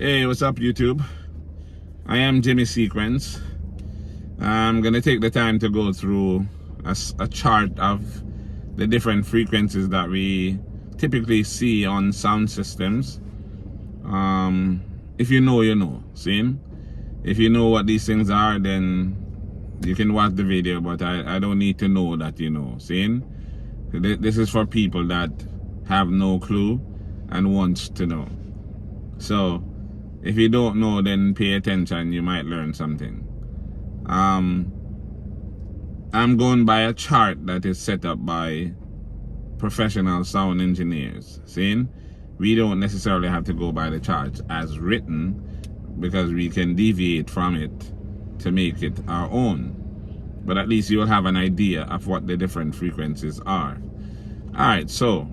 Hey, what's up, YouTube? I am Jimmy Sequence. I'm gonna take the time to go through a chart of the different frequencies that we typically see on sound systems. If you know, you know. See? If you know what these things are, then you can watch the video, but I don't need to know that you know. See? This is for people that have no clue and wants to know. So, if you don't know, then pay attention, you might learn something. I'm going by a chart that is set up by professional sound engineers. See? We don't necessarily have to go by the charts as written, because we can deviate from it to make it our own. But at least you'll have an idea of what the different frequencies are. Alright, so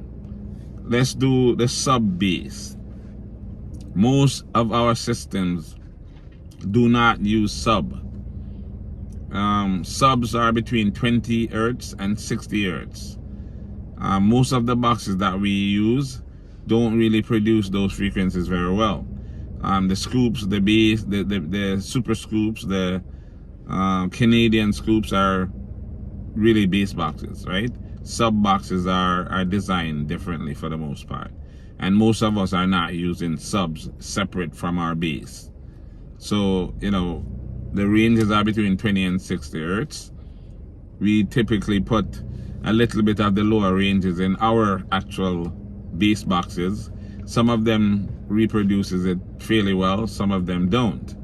let's do the sub bass. Most of our systems do not use sub. Subs are between 20 hertz and 60 hertz. Most of the boxes that we use don't really produce those frequencies very well. The scoops, the bass, the super scoops, the Canadian scoops are really bass boxes, right? Sub boxes are designed differently for the most part. And most of us are not using subs separate from our bass. So, you know, the ranges are between 20 and 60 hertz. We typically put a little bit of the lower ranges in our actual bass boxes. Some of them reproduces it fairly well, some of them don't.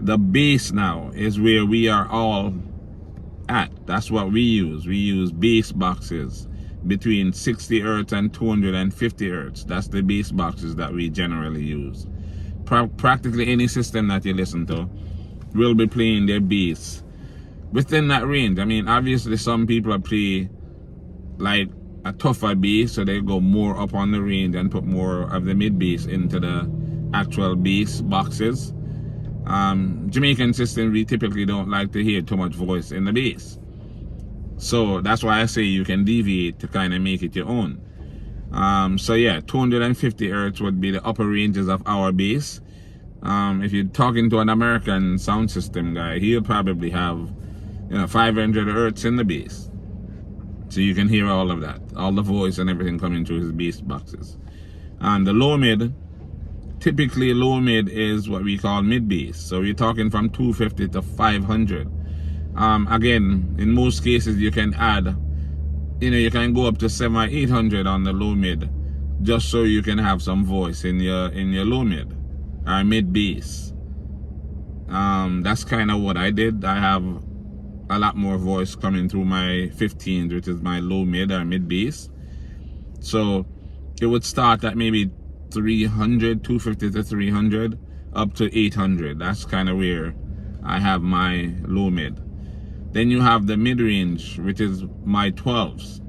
The bass now is where we are all at. That's what we use. We use bass boxes between 60 hertz and 250 hertz. That's the bass boxes that we generally use. Practically any system that you listen to will be playing their bass within that range. I mean, obviously some people play like a tougher bass, so they go more up on the range and put more of the mid bass into the actual bass boxes. Jamaican systems, we typically don't like to hear too much voice in the bass. So that's why I say you can deviate to kind of make it your own. So yeah, 250 hertz would be the upper ranges of our bass. If you're talking to an American sound system guy, he'll probably have 500 hertz in the bass. So you can hear all of that, all the voice and everything coming through his bass boxes. The low mid, typically low mid is what we call mid bass. So you're talking from 250 to 500. Again, in most cases you can add, you can go up to 700 or 800 on the low mid, just so you can have some voice in your low mid or mid bass. That's kind of what I did. I have a lot more voice coming through my 15s, which is my low mid or mid bass. So it would start at maybe 300, 250 to 300 up to 800. That's kind of where I have my low mid. Then you have the mid range, which is my 12s,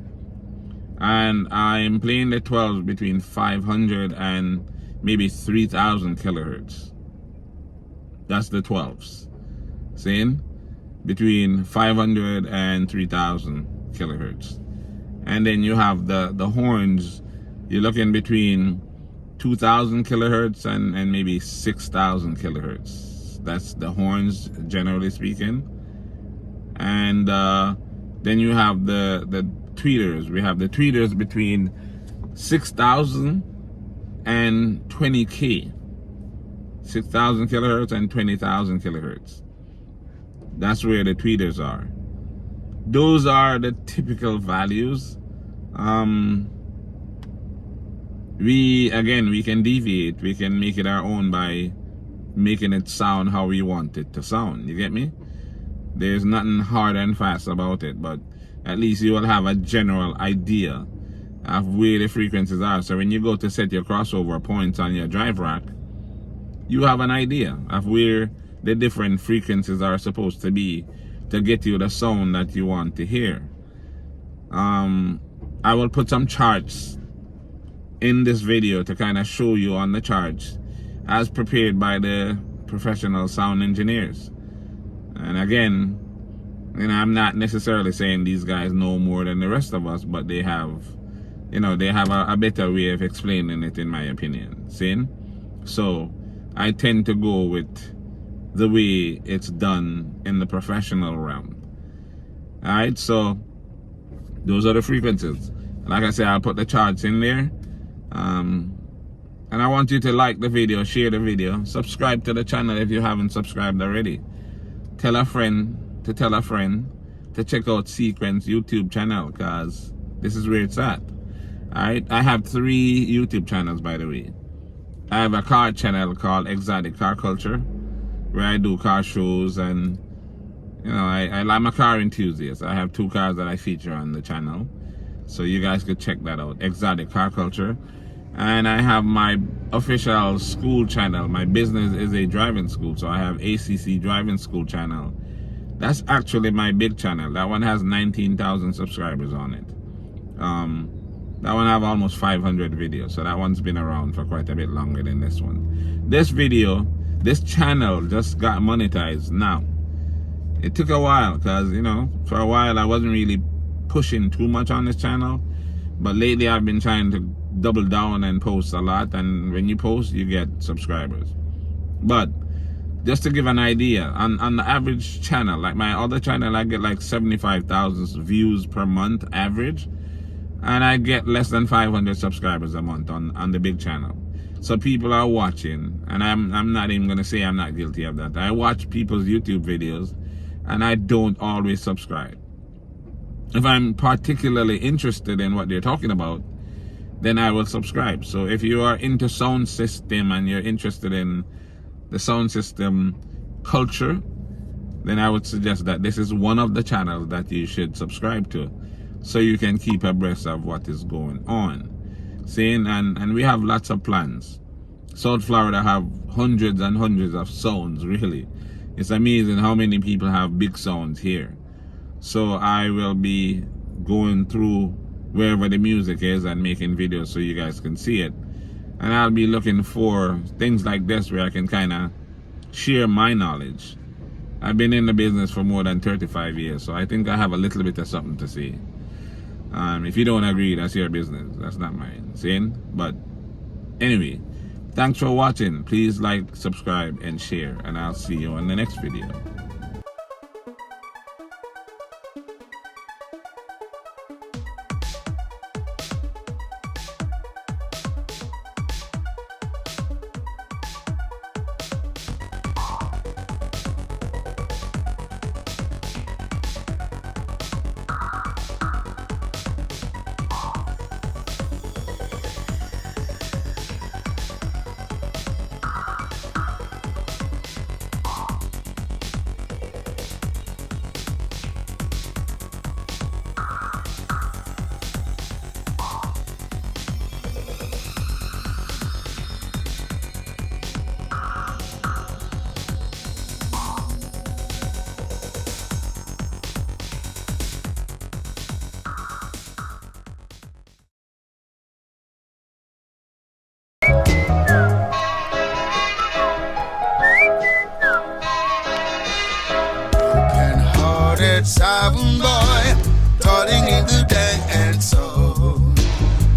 and I'm playing the 12s between 500 and maybe 3000 kilohertz. That's the 12s. Saying between 500 and 3000 kilohertz. And then you have the horns. You're looking between 2000 kilohertz and maybe 6000 kilohertz. That's the horns, generally speaking. And then you have the tweeters. We have the tweeters between 6,000 and 20K. 6,000 kilohertz and 20,000 kilohertz. That's where the tweeters are. Those are the typical values. We can deviate. We can make it our own by making it sound how we want it to sound. You get me? There's nothing hard and fast about it, but at least you will have a general idea of where the frequencies are. So when you go to set your crossover points on your drive rack, you have an idea of where the different frequencies are supposed to be to get you the sound that you want to hear. I will put some charts in this video to kind of show you on the charts as prepared by the professional sound engineers. And again, I'm not necessarily saying these guys know more than the rest of us, but they have a better way of explaining it, in my opinion. See? So I tend to go with the way it's done in the professional realm. Alright, so those are the frequencies. Like I said, I'll put the charts in there. And I want you to like the video, share the video, subscribe to the channel if you haven't subscribed already. Tell a friend to tell a friend to check out Sequence YouTube channel, because this is where it's at. Alright, I have 3 YouTube channels, by the way. I have a car channel called Exotic Car Culture, where I do car shows, and you know, I'm a car enthusiast. I have 2 cars that I feature on the channel, so you guys could check that out, Exotic Car Culture. And I have my official school channel. My business is a driving school, so I have ACC Driving School channel. That's actually my big channel. That one has 19,000 subscribers on it. That one have almost 500 videos, so that one's been around for quite a bit longer than this one. This channel just got monetized now. It took a while, because you know, for a while I wasn't really pushing too much on this channel, but lately I've been trying to double down and post a lot, and when you post you get subscribers. But just to give an idea, on the average channel, like my other channel, I get like 75,000 views per month average, and I get less than 500 subscribers a month on the big channel. So people are watching, and I'm not even gonna say I'm not guilty of that. I watch people's YouTube videos and I don't always subscribe. If I'm particularly interested in what they're talking about, then I will subscribe. So if you are into sound system and you're interested in the sound system culture, then I would suggest that this is one of the channels that you should subscribe to, so you can keep abreast of what is going on. Seeing, and we have lots of plans. South Florida have hundreds and hundreds of sounds, really. It's amazing how many people have big sounds here. So I will be going through wherever the music is and making videos so you guys can see it. And I'll be looking for things like this where I can kind of share my knowledge. I've been in the business for more than 35 years, so I think I have a little bit of something to say. If you don't agree, that's your business. That's not mine. Seeing? But anyway, thanks for watching. Please like, subscribe, and share, and I'll see you in the next video. Sound boy, calling in the dance soul.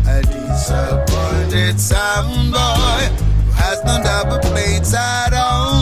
A disappointed sound boy who has no double plates at all.